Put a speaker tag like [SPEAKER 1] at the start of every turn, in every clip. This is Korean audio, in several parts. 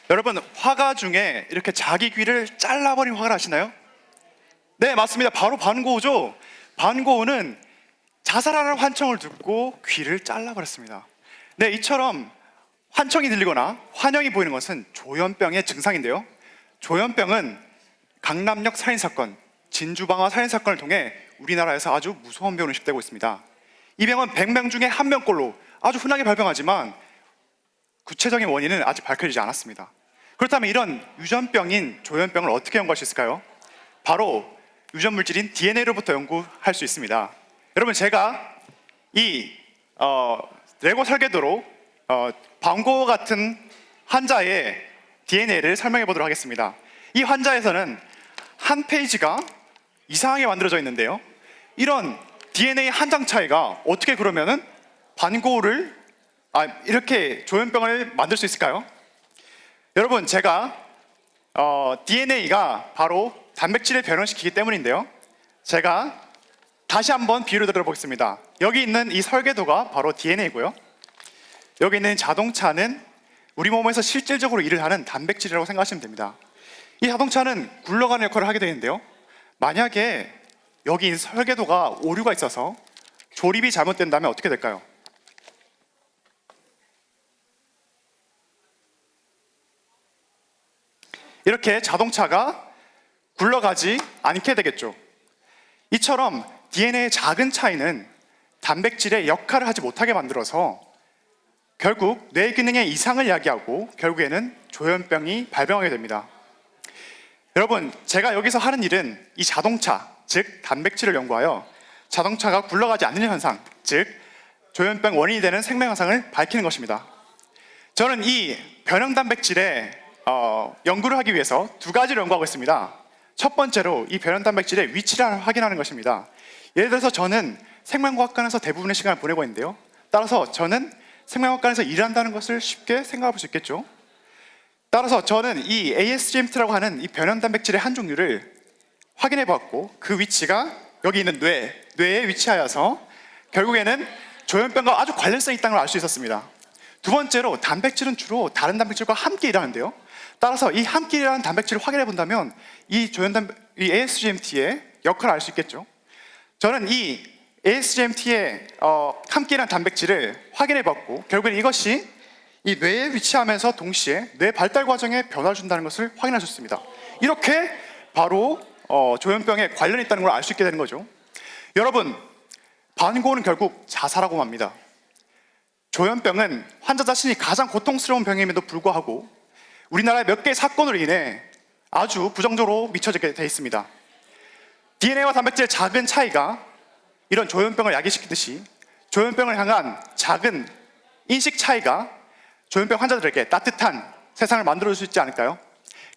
[SPEAKER 1] 여러분, 화가 중에 이렇게 자기 귀를 잘라버린 화를 아시나요? 네, 맞습니다. 바로 반고우죠. 반고우는 자살하는 환청을 듣고 귀를 잘라버렸습니다. 네, 이처럼 환청이 들리거나 환영이 보이는 것은 조현병의 증상인데요. 조현병은 강남역 살인사건, 진주방화 살인사건을 통해 우리나라에서 아주 무서운 병으로 인식되고 있습니다. 이 병은 100명 중에 1명꼴로 아주 흔하게 발병하지만 구체적인 원인은 아직 밝혀지지 않았습니다. 그렇다면 이런 유전병인 조현병을 어떻게 연구할 수 있을까요? 바로 유전물질인 DNA로부터 연구할 수 있습니다. 여러분, 제가 이 레고 설계도로 방고 같은 환자의 DNA를 설명해 보도록 하겠습니다. 이 환자에서는 한 페이지가 이상하게 만들어져 있는데요, 이런 DNA 한 장 차이가 어떻게 그러면은 반고를 이렇게 조현병을 만들 수 있을까요? 여러분, 제가 DNA가 바로 단백질을 변형시키기 때문인데요, 제가 다시 한번 비유를 들어보겠습니다. 여기 있는 이 설계도가 바로 DNA고요, 여기 있는 자동차는 우리 몸에서 실질적으로 일을 하는 단백질이라고 생각하시면 됩니다. 이 자동차는 굴러가는 역할을 하게 되는데요, 만약에 여기 있는 설계도가 오류가 있어서 조립이 잘못된다면 어떻게 될까요? 이렇게 자동차가 굴러가지 않게 되겠죠. 이처럼 DNA의 작은 차이는 단백질의 역할을 하지 못하게 만들어서 결국 뇌 기능의 이상을 야기하고 결국에는 조현병이 발병하게 됩니다. 여러분, 제가 여기서 하는 일은 이 자동차, 즉 단백질을 연구하여 자동차가 굴러가지 않는 현상, 즉 조현병 원인이 되는 생명 현상을 밝히는 것입니다. 저는 이 변형 단백질의 연구를 하기 위해서 두 가지를 연구하고 있습니다. 첫 번째로 이 변형 단백질의 위치를 확인하는 것입니다. 예를 들어서 저는 생명과학관에서 대부분의 시간을 보내고 있는데요, 따라서 저는 생명과학관에서 일한다는 것을 쉽게 생각해 볼 수 있겠죠. 따라서 저는 이 ASGMT라고 하는 이 변형 단백질의 한 종류를 확인해 봤고, 그 위치가 여기 있는 뇌에 위치하여서 결국에는 조현병과 아주 관련성이 있다는 걸 알 수 있었습니다. 두 번째로, 단백질은 주로 다른 단백질과 함께 일하는데요, 따라서 이 함께 일하는 단백질을 확인해 본다면 이 ASGMT의 역할을 알 수 있겠죠. 저는 이 ASGMT의 함께 일하는 단백질을 확인해 봤고, 결국엔 이것이 이 뇌에 위치하면서 동시에 뇌 발달 과정에 변화를 준다는 것을 확인할 수 있습니다. 이렇게 바로 조현병에 관련이 있다는 걸 알 수 있게 되는 거죠. 여러분, 반고는 결국 자살하고 맙니다. 조현병은 환자 자신이 가장 고통스러운 병임에도 불구하고 우리나라의 몇 개의 사건으로 인해 아주 부정적으로 미쳐지게 되어 있습니다. DNA와 단백질의 작은 차이가 이런 조현병을 야기시키듯이 조현병을 향한 작은 인식 차이가 조현병 환자들에게 따뜻한 세상을 만들어줄 수 있지 않을까요?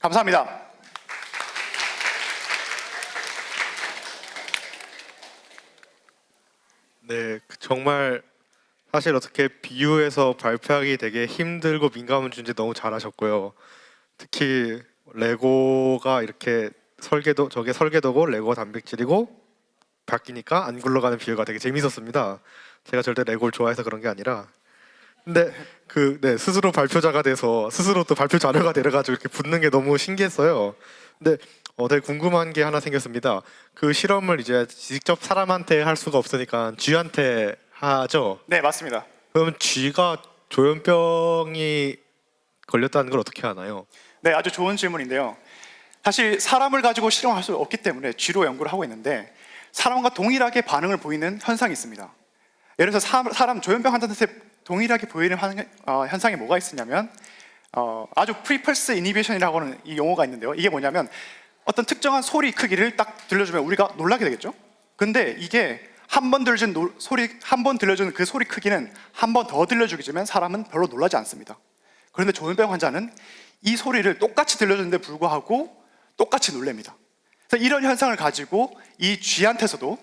[SPEAKER 1] 감사합니다.
[SPEAKER 2] 네, 정말 사실 어떻게 비유해서 발표하기 되게 힘들고 민감한 주제 너무 잘하셨고요. 특히 레고가 이렇게 저게 설계도고 레고가 단백질이고 바뀌니까 안 굴러가는 비유가 되게 재밌었습니다. 제가 절대 레고를 좋아해서 그런 게 아니라, 근데 스스로 발표자가 돼서 스스로 또 발표 자료가 돼가지고 이렇게 붙는 게 너무 신기했어요. 근데 되게 궁금한 게 하나 생겼습니다. 그 실험을 이제 직접 사람한테 할 수가 없으니까 쥐한테 하죠?
[SPEAKER 1] 네, 맞습니다.
[SPEAKER 2] 그럼 쥐가 조현병이 걸렸다는 걸 어떻게 아나요?
[SPEAKER 1] 네, 아주 좋은 질문인데요, 사실 사람을 가지고 실험할 수 없기 때문에 쥐로 연구를 하고 있는데 사람과 동일하게 반응을 보이는 현상이 있습니다. 예를 들어서 사람 조현병 환자한테 동일하게 보이는 현상이 뭐가 있었냐면 아주 프리펄스 이니비션이라고 하는 이 용어가 있는데요, 이게 뭐냐면 어떤 특정한 소리 크기를 딱 들려주면 우리가 놀라게 되겠죠. 근데 이게 한 번 들려주는 그 소리 크기는 한 번 더 들려주게 되면 사람은 별로 놀라지 않습니다. 그런데 조현병 환자는 이 소리를 똑같이 들려주는데 불구하고 똑같이 놀랍니다. 그래서 이런 현상을 가지고 이 쥐한테서도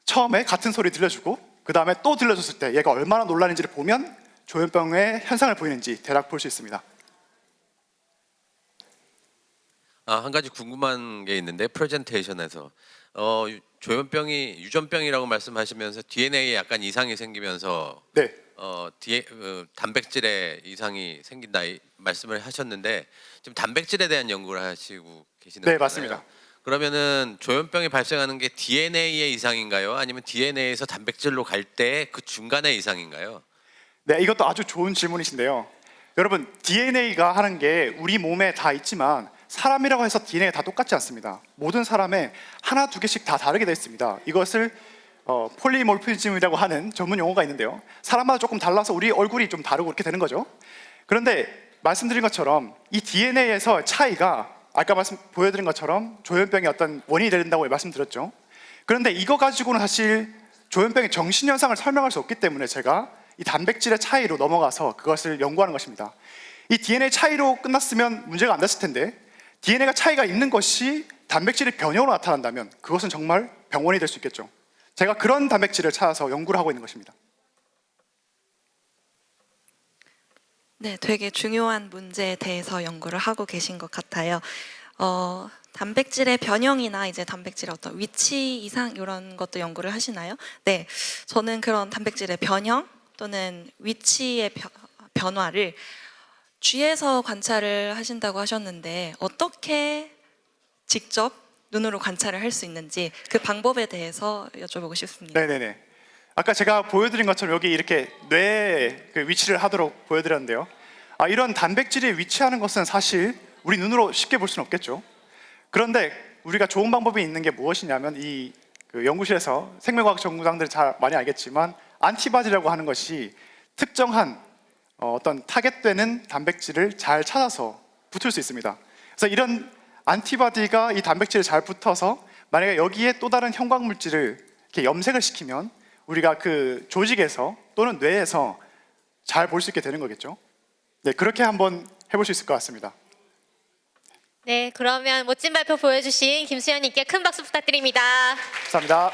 [SPEAKER 1] 처음에 같은 소리 들려주고 그 다음에 또 들려줬을 때 얘가 얼마나 놀라는지를 보면 조현병의 현상을 보이는지 대략 볼 수 있습니다.
[SPEAKER 3] 한 가지 궁금한 게 있는데, 프레젠테이션에서 조현병이 유전병이라고 말씀하시면서 DNA에 약간 이상이 생기면서
[SPEAKER 1] 네.
[SPEAKER 3] 단백질에 이상이 생긴다 말씀을 하셨는데 지금 단백질에 대한 연구를 하시고 계시는
[SPEAKER 1] 네,
[SPEAKER 3] 거잖아요.
[SPEAKER 1] 맞습니다.
[SPEAKER 3] 그러면은 조현병이 발생하는 게 DNA의 이상인가요? 아니면 DNA에서 단백질로 갈 때 그 중간의 이상인가요?
[SPEAKER 1] 네, 이것도 아주 좋은 질문이신데요. 여러분, DNA가 하는 게 우리 몸에 다 있지만 사람이라고 해서 DNA가 다 똑같지 않습니다. 모든 사람의 하나 두 개씩 다 다르게 되어 있습니다. 이것을 폴리모르피즘이라고 하는 전문 용어가 있는데요. 사람마다 조금 달라서 우리 얼굴이 좀 다르고 그렇게 되는 거죠. 그런데 말씀드린 것처럼 이 DNA에서 차이가 아까 보여드린 것처럼 조현병의 어떤 원인이 된다고 말씀드렸죠. 그런데 이거 가지고는 사실 조현병의 정신현상을 설명할 수 없기 때문에 제가 이 단백질의 차이로 넘어가서 그것을 연구하는 것입니다. 이 DNA 차이로 끝났으면 문제가 안 됐을 텐데 DNA가 차이가 있는 것이 단백질의 변형으로 나타난다면 그것은 정말 병원이 될 수 있겠죠. 제가 그런 단백질을 찾아서 연구를 하고 있는 것입니다.
[SPEAKER 4] 네, 되게 중요한 문제에 대해서 연구를 하고 계신 것 같아요. 단백질의 변형이나 이제 단백질의 어떤 위치 이상 이런 것도 연구를 하시나요? 네, 저는 그런 단백질의 변형 또는 위치의 변화를 쥐에서 관찰을 하신다고 하셨는데 어떻게 직접 눈으로 관찰을 할 수 있는지 그 방법에 대해서 여쭤보고 싶습니다.
[SPEAKER 1] 네네네. 아까 제가 보여드린 것처럼 여기 이렇게 뇌의 그 위치를 하도록 보여드렸는데요. 이런 단백질이 위치하는 것은 사실 우리 눈으로 쉽게 볼 수는 없겠죠. 그런데 우리가 좋은 방법이 있는 게 무엇이냐면 이 그 연구실에서 생명과학 전공자들이 잘 많이 알겠지만 안티바디라고 하는 것이 특정한 어떤 타겟되는 단백질을 잘 찾아서 붙을 수 있습니다. 그래서 이런 안티바디가 이 단백질에 잘 붙어서 만약에 여기에 또 다른 형광 물질을 이렇게 염색을 시키면 우리가 그 조직에서 또는 뇌에서 잘 볼 수 있게 되는 거겠죠. 네, 그렇게 한번 해볼 수 있을 것 같습니다.
[SPEAKER 5] 네, 그러면 멋진 발표 보여주신 김수현님께 큰 박수 부탁드립니다.
[SPEAKER 1] 감사합니다.